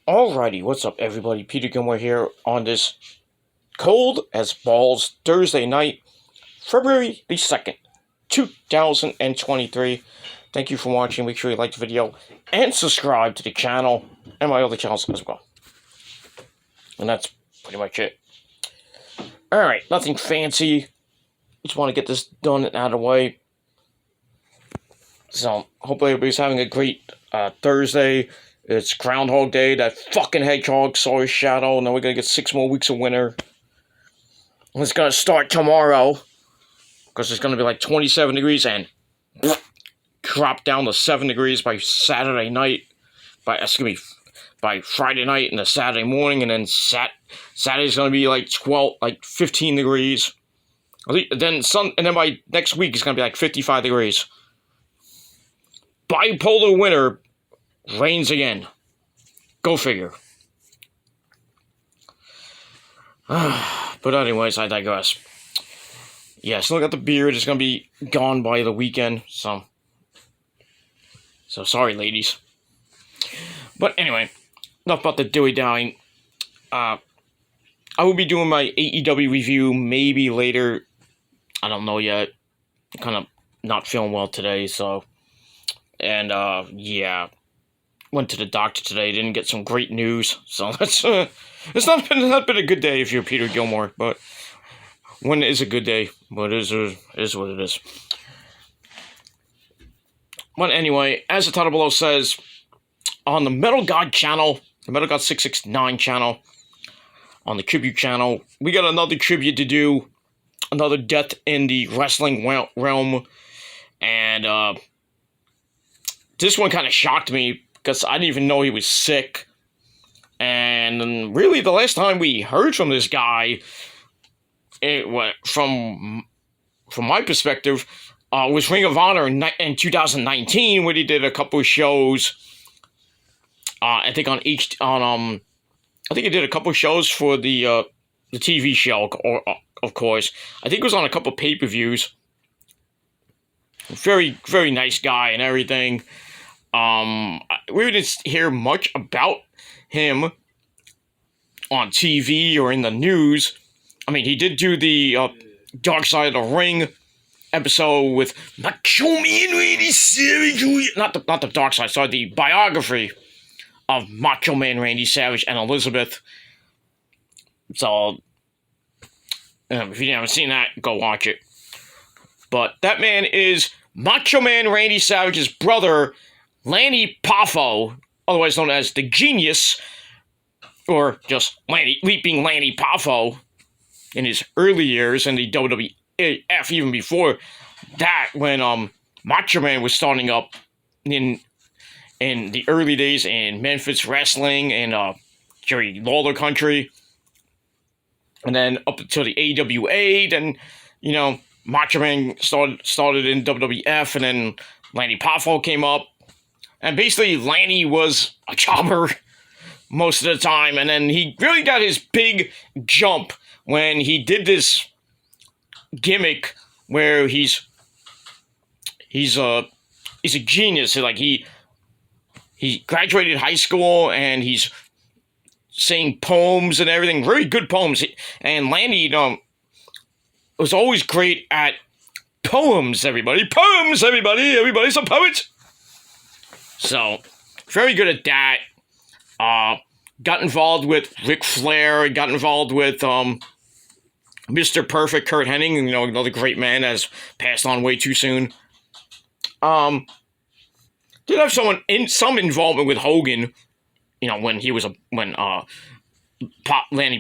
Alrighty, what's up everybody? Peter Gilmore here on this cold as balls Thursday night, February the 2nd, 2023. Thank you for watching. Make sure you like the video and subscribe to the channel and my other channels as well. And that's pretty much it. Alright, nothing fancy. Just want to get this done and out of the way. So, hopefully everybody's having a great Thursday. It's Groundhog Day. That fucking hedgehog saw his shadow. Now we're going to get 6 more weeks of winter. And it's going to start tomorrow. Because it's going to be like 27 degrees and drop down to 7 degrees by Saturday night. By Friday night and the Saturday morning. And then Saturday's going to be like 15 degrees. Then by next week it's going to be like 55 degrees. Bipolar winter reigns again. Go figure. But anyways, I digress. Yeah, still got the beard. It's gonna be gone by the weekend. So sorry, ladies. But anyway, enough about the dilly-dallying. I will be doing my AEW review maybe later. I don't know yet. I'm kind of not feeling well today, so. And, yeah. Went to the doctor today, didn't get some great news, so that's, it's not been a good day if you're Peter Gilmore, but when it is a good day, but it is what it is. But anyway, as the title below says, on the Metal God channel, the Metal God 669 channel, on the tribute channel, we got another tribute to do, another death in the wrestling realm, and, this one kind of shocked me, because I didn't even know he was sick. And really, the last time we heard from this guy, from my perspective, was Ring of Honor in 2019, where he did a couple of shows. I think I think he did a couple of shows for the TV show, of course. I think it was on a couple of pay-per-views. Very, very nice guy and everything. We didn't hear much about him on TV or in the news. I mean, he did do the Dark Side of the Ring episode with Macho Man Randy Savage. Not the Dark Side, sorry, the biography of Macho Man Randy Savage and Elizabeth. So, if you haven't seen that, go watch it. But that man is Macho Man Randy Savage's brother, Lanny Poffo, otherwise known as the Genius, or just Leaping Lanny Poffo, in his early years in the WWF, even before that, when Macho Man was starting up in the early days in Memphis wrestling and Jerry Lawler country, and then up until the AWA, then Macho Man started in WWF, and then Lanny Poffo came up. And basically, Lanny was a jobber most of the time, and then he really got his big jump when he did this gimmick where he's a genius. Like he graduated high school and he's saying poems and everything, very good poems. And Lanny, was always great at poems. Everybody's a poet. So, very good at that. Got involved with Ric Flair. Got involved with Mr. Perfect, Kurt Hennig. Another great man that has passed on way too soon. Did have some involvement with Hogan. When Lanny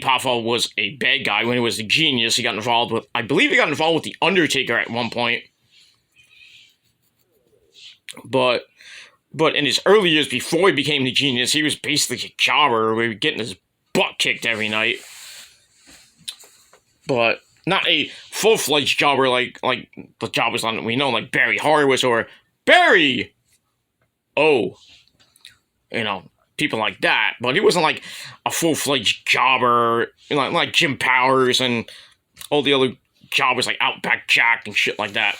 Poffo was a bad guy. When he was the Genius, he got involved with. I believe he got involved with the Undertaker at one point. But in his early years, before he became the Genius, he was basically a jobber, where he was getting his butt kicked every night. But not a full-fledged jobber like the jobbers we know, like Barry Horowitz or Barry people like that. But he wasn't like a full-fledged jobber, like Jim Powers and all the other jobbers like Outback Jack and shit like that.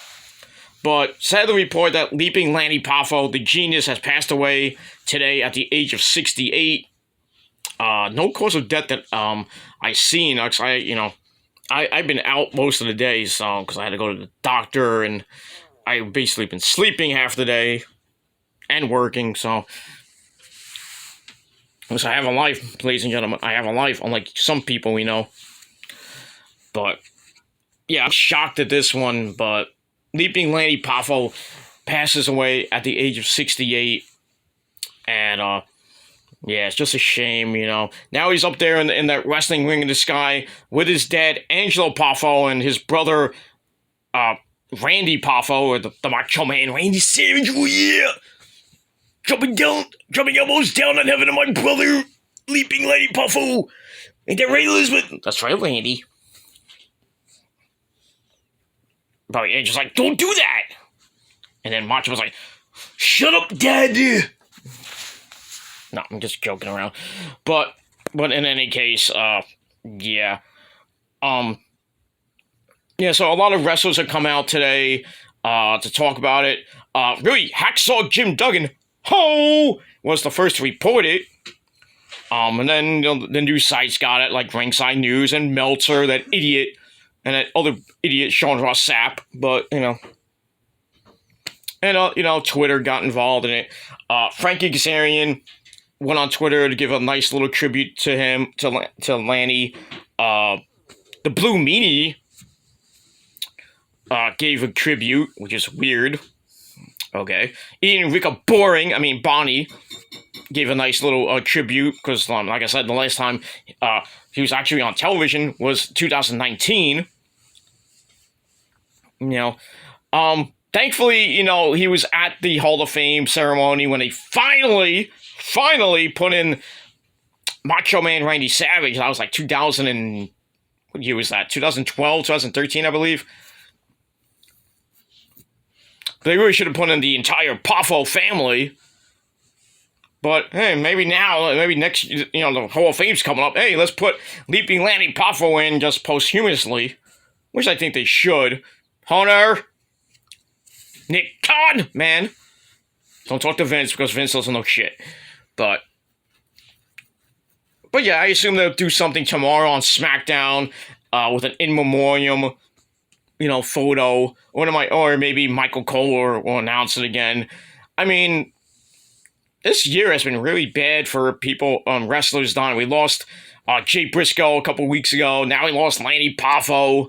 But sad to report that Leaping Lanny Poffo, the Genius, has passed away today at the age of 68. No cause of death that I seen. Cause I've been out most of the day, so because I had to go to the doctor, and I basically been sleeping half the day and working. So I have a life, ladies and gentlemen. I have a life, unlike some people we know. But yeah, I'm shocked at this one. But Leaping Lanny Poffo passes away at the age of 68, and yeah, it's just a shame, Now he's up there in that wrestling ring in the sky with his dad, Angelo Poffo, and his brother, Randy Poffo, or the Macho Man, Randy Savage. Oh yeah, dropping elbows down on heaven to my brother, Leaping Lanny Poffo. Ain't that right, Elizabeth? That's right, Randy. Probably Angel's like, don't do that. And then Macho was like, shut up, Dad. No, I'm just joking around. But in any case, yeah. Yeah, so a lot of wrestlers have come out today to talk about it. Really, Hacksaw Jim Duggan, was the first to report it. And then the news sites got it, like Ringside News and Meltzer, that idiot, and that other idiot, Sean Ross Sapp. But, and, Twitter got involved in it. Frankie Kazarian went on Twitter to give a nice little tribute to him, to Lanny. The Blue Meanie gave a tribute, which is weird. Okay. Ian Rica Bonnie, gave a nice little tribute, because, like I said, the last time he was actually on television was 2019. Thankfully, he was at the Hall of Fame ceremony when they finally put in Macho Man Randy Savage. That was like 2000 and... what year was that? 2012, 2013, I believe. They really should have put in the entire Poffo family. But, hey, maybe next, the Hall of Fame's coming up. Hey, let's put Leaping Lanny Poffo in just posthumously. Which I think they should. Hunter! Nick Khan, man! Don't talk to Vince, because Vince doesn't know shit. But yeah, I assume they'll do something tomorrow on SmackDown with an in memoriam, photo. Or maybe Michael Cole will announce it again. I mean, this year has been really bad for people, wrestlers dying. We lost Jay Briscoe a couple weeks ago. Now we lost Lanny Poffo.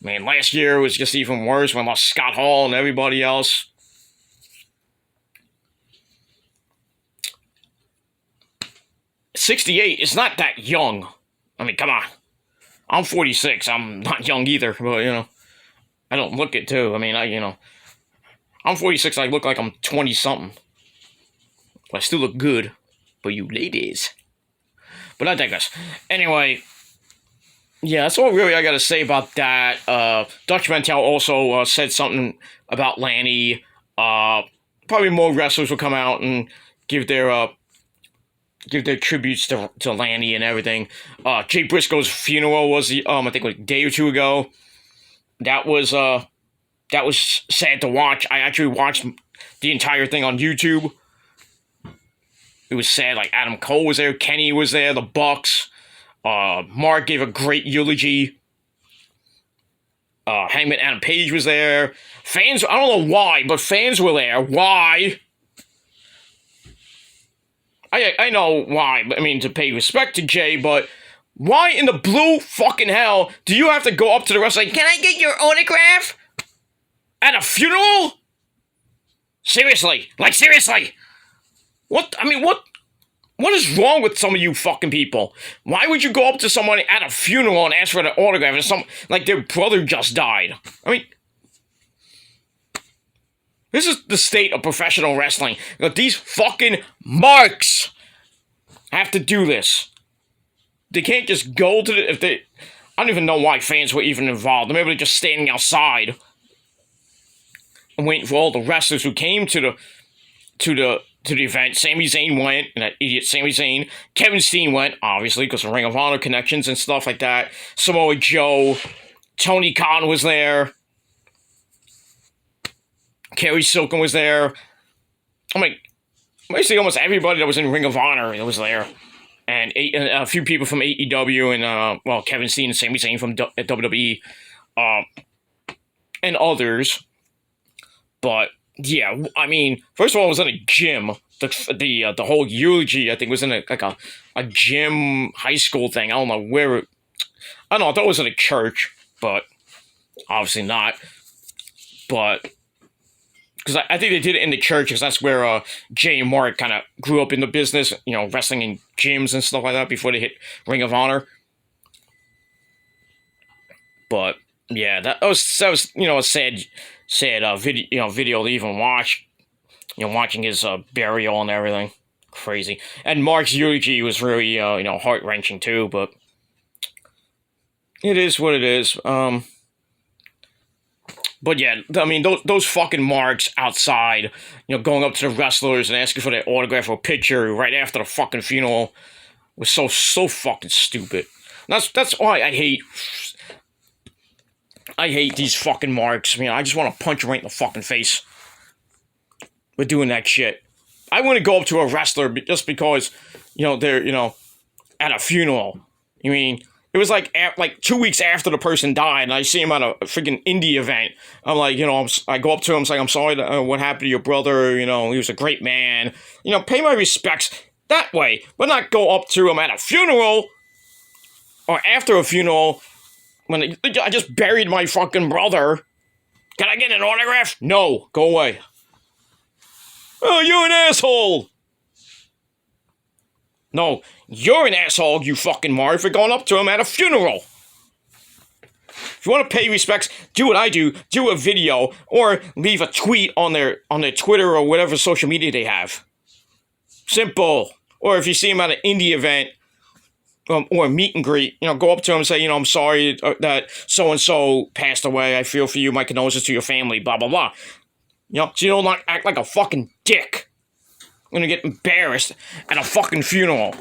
Man, last year was just even worse when we lost Scott Hall and everybody else. .68 is not that young. I mean, come on. I'm 46. I'm not young either, but, I don't look it, too. I mean, I'm 46. I look like I'm 20-something. But I still look good for you ladies. But I digress. Anyway, yeah, that's all really I got to say about that. Dutch Mantel also said something about Lanny. Probably more wrestlers will come out and give their tributes to Lanny and everything. Jay Briscoe's funeral was I think like a day or two ago. That was sad to watch. I actually watched the entire thing on YouTube. It was sad. Like Adam Cole was there, Kenny was there, the Bucks. Mark gave a great eulogy. Hangman Adam Page was there. Fans, I don't know why, but fans were there. Why? I know why, I mean, to pay respect to Jay, but why in the blue fucking hell do you have to go up to the wrestler like, can I get your autograph? At a funeral? Seriously. Like, seriously. What is wrong with some of you fucking people? Why would you go up to somebody at a funeral and ask for an autograph and like their brother just died? I mean, this is the state of professional wrestling. These fucking marks have to do this. They can't just go to I don't even know why fans were even involved. Maybe they're just standing outside and waiting for all the wrestlers who came to the event. Sami Zayn went, and that idiot Sami Zayn. Kevin Steen went, obviously, because of Ring of Honor connections and stuff like that. Samoa Joe. Tony Khan was there. Kerry Silken was there. I mean, basically almost everybody that was in Ring of Honor that was there, and a few people from AEW and well, Kevin Steen and Sami Zayn from WWE, and others. But yeah, I mean, first of all, it was in a gym. The whole eulogy, I think, was in a gym, high school thing. I don't know where. I don't know. I thought it was in a church, but obviously not. But because I think they did it in the church, because that's where Jay and Mark kind of grew up in the business, wrestling in gyms and stuff like that before they hit Ring of Honor. But yeah, that was a sad video to even watch. Watching his burial and everything, crazy. And Mark's eulogy was really heart wrenching too. But it is what it is. But yeah, I mean, those fucking marks outside, going up to the wrestlers and asking for their autograph or picture right after the fucking funeral was so fucking stupid. That's why I hate these fucking marks. I just want to punch them right in the fucking face with doing that shit. I wouldn't go up to a wrestler just because, they're, at a funeral. I mean, it was like 2 weeks after the person died, and I see him at a freaking indie event. I'm like, I go up to him, saying, I'm sorry what happened to your brother, he was a great man. Pay my respects that way, but not go up to him at a funeral or after a funeral when I just buried my fucking brother. Can I get an autograph? No, go away. Oh, you're an asshole. No, you're an asshole, you fucking Marv, for going up to him at a funeral. If you want to pay respects, do what I do. Do a video or leave a tweet on their Twitter or whatever social media they have. Simple. Or if you see him at an indie event or a meet and greet, go up to him and say, I'm sorry that so-and-so passed away. I feel for you. My condolences to your family, blah, blah, blah. So you don't act like a fucking dick. You're gonna get embarrassed at a fucking funeral.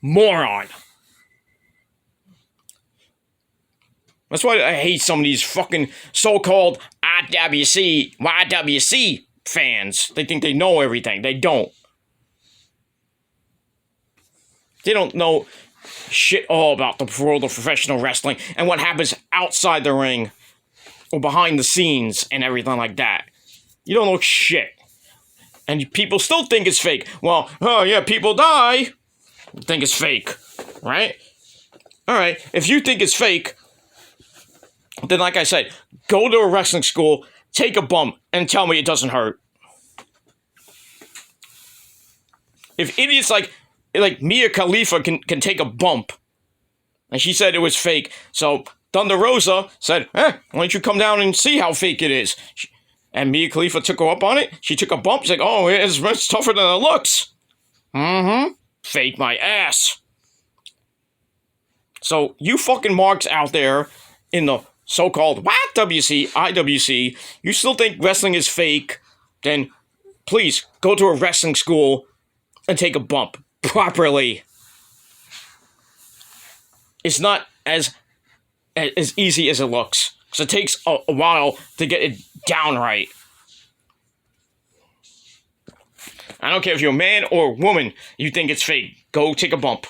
Moron. That's why I hate some of these fucking so-called YWC fans. They think they know everything. They don't. They don't know shit all about the world of professional wrestling and what happens outside the ring or behind the scenes and everything like that. You don't know shit. And people still think it's fake. Well, oh yeah, people die. Think it's fake. Right? Alright, if you think it's fake, then like I said, go to a wrestling school, take a bump, and tell me it doesn't hurt. If idiots like Mia Khalifa can take a bump, and she said it was fake, so Thunder Rosa said, why don't you come down and see how fake it is? And Mia Khalifa took her up on it. She took a bump. She's like, oh, it's much tougher than it looks. Mm-hmm. Fake my ass. So you fucking marks out there in the so-called YWC, IWC, you still think wrestling is fake, then please go to a wrestling school and take a bump properly. It's not as easy as it looks. So it takes a while to get it down right. I don't care if you're a man or a woman, you think it's fake. Go take a bump.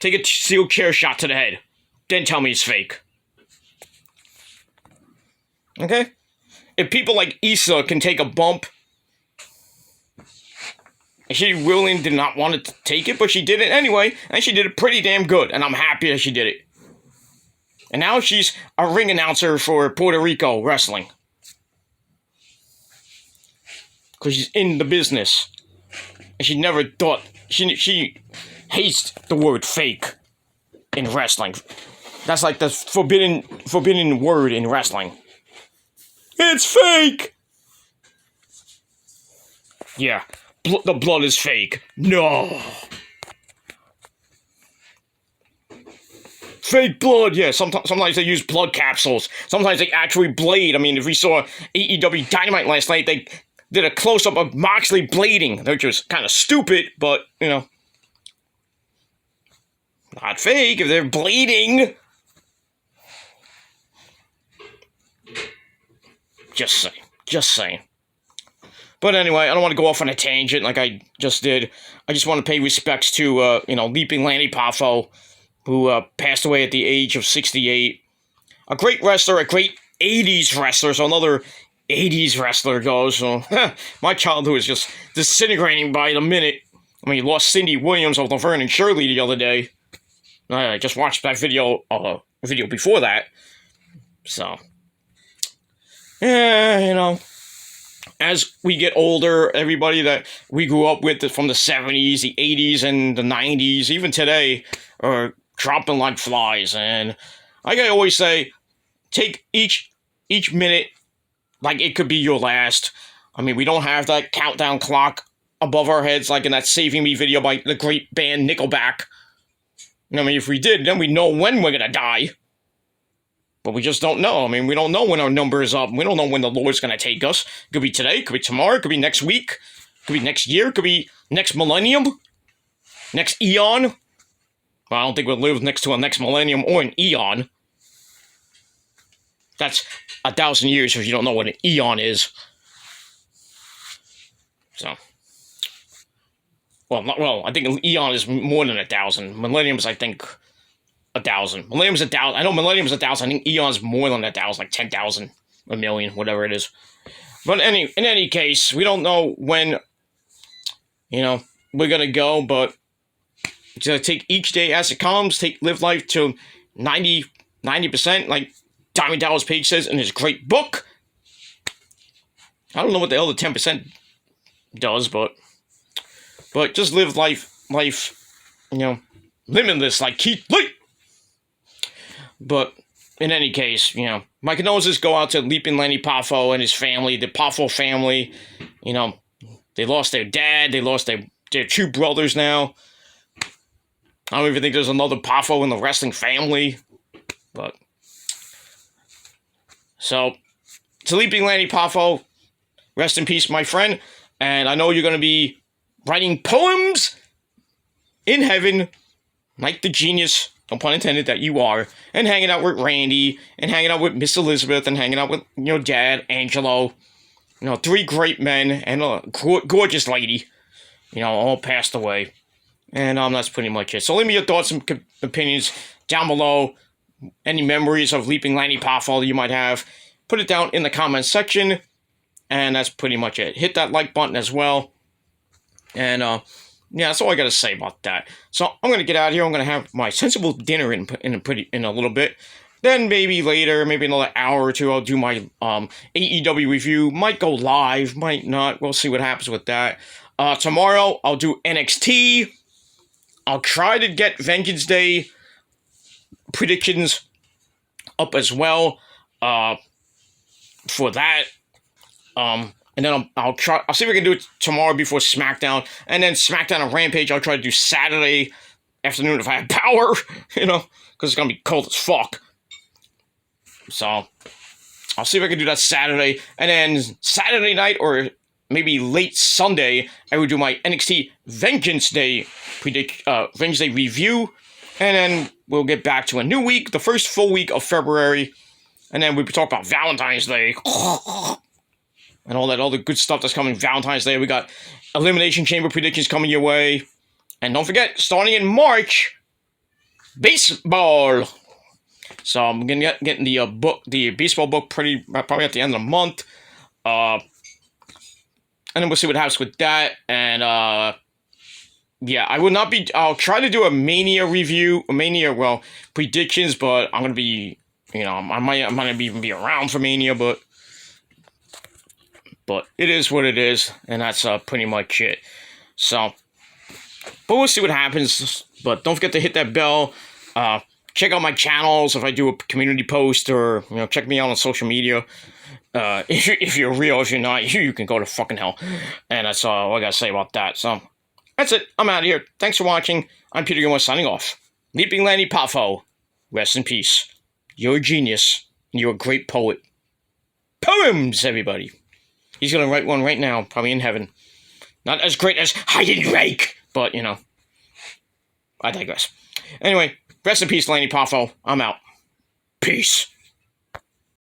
Take a steel chair shot to the head. Then tell me it's fake. Okay? If people like Issa can take a bump, and she really did not want to take it, but she did it anyway, and she did it pretty damn good, and I'm happy that she did it. And now she's a ring announcer for Puerto Rico wrestling. Because she's in the business. And she never thought... She hates the word fake in wrestling. That's like the forbidden word in wrestling. It's fake! Yeah, the blood is fake. No! Fake blood, yeah. Sometimes they use blood capsules. Sometimes they actually bleed. I mean, if we saw AEW Dynamite last night, they did a close-up of Moxley bleeding, which was kind of stupid, but, not fake if they're bleeding. Just saying. But anyway, I don't want to go off on a tangent like I just did. I just want to pay respects to, Leaping Lanny Poffo, who passed away at the age of 68. A great wrestler, a great 80s wrestler, so another 80s wrestler goes. So my childhood is just disintegrating by the minute. I mean, you lost Cindy Williams of Laverne and Shirley the other day. I just watched that video before that. So, yeah, as we get older, everybody that we grew up with from the 70s, the 80s, and the 90s, even today, are dropping like flies. And like I always say, take each minute like it could be your last. I mean, we don't have that countdown clock above our heads like in that Saving Me video by the great band Nickelback. I mean, if we did, then we know when we're gonna die. But we just don't know. I mean, we don't know when our number is up. We don't know when the Lord's gonna take us. It could be today, it could be tomorrow, it could be next week, it could be next year, it could be next millennium, next eon. Well, I don't think we'll live next to a next millennium or an eon. That's 1,000 years if you don't know what an eon is. So, well, I think an eon is more than 1,000. Millennium's, I think, 1,000. Millennium's 1,000. I know millennium's 1,000. I think eon's more than 1,000, like 10,000, a million, whatever it is. But in any case, we don't know when, we're gonna go. But just take each day as it comes. Live life to 90%, like Diamond Dallas Page says in his great book. I don't know what the other 10% does, but just live life, limitless like Keith Lee. But in any case, my condolences go out to Leaping Lanny Poffo and his family, the Poffo family. They lost their dad, they lost their two brothers now. I don't even think there's another Poffo in the wrestling family. But so, to Leaping Lanny Poffo, rest in peace, my friend. And I know you're going to be writing poems in heaven, like the genius, no pun intended, that you are, and hanging out with Randy, and hanging out with Miss Elizabeth, and hanging out with, Dad, Angelo. 3 great men, and a gorgeous lady, all passed away. And that's pretty much it. So leave me your thoughts and opinions down below. Any memories of Leaping Lanny Poffo you might have, put it down in the comments section. And that's pretty much it. Hit that like button as well. And, that's all I got to say about that. So I'm going to get out of here. I'm going to have my sensible dinner in a little bit. Then maybe later, maybe another hour or two, I'll do my AEW review. Might go live, might not. We'll see what happens with that. Tomorrow, I'll do NXT. I'll try to get Vengeance Day predictions up as well for that. And then I'll see if I can do it tomorrow before SmackDown. And then SmackDown and Rampage, I'll try to do Saturday afternoon if I have power, because it's going to be cold as fuck. So, I'll see if I can do that Saturday. And then Saturday night, or maybe late Sunday, I will do my NXT Vengeance Day review. And then we'll get back to a new week, the first full week of February. And then we'll talk about Valentine's Day. And all that other good stuff that's coming Valentine's Day. We got Elimination Chamber predictions coming your way. And don't forget, starting in March, baseball. So I'm going to get the baseball book probably at the end of the month. And then we'll see what happens with that. And, I'll try to do a Mania review, predictions, but I'm going to be, I might even be around for Mania, but it is what it is, and that's pretty much it. So, but we'll see what happens. But don't forget to hit that bell. Check out my channels if I do a community post, or check me out on social media. If you're real, if you're not, you can go to fucking hell. And that's all I gotta say about that. So that's it. I'm out of here. Thanks for watching. I'm Peter Gilmore signing off. Leaping Lanny Poffo, rest in peace. You're a genius. You're a great poet. Poems, everybody. He's going to write one right now, probably in heaven. Not as great as Heidenreich, but, I digress. Anyway, rest in peace, Lanny Poffo. I'm out. Peace.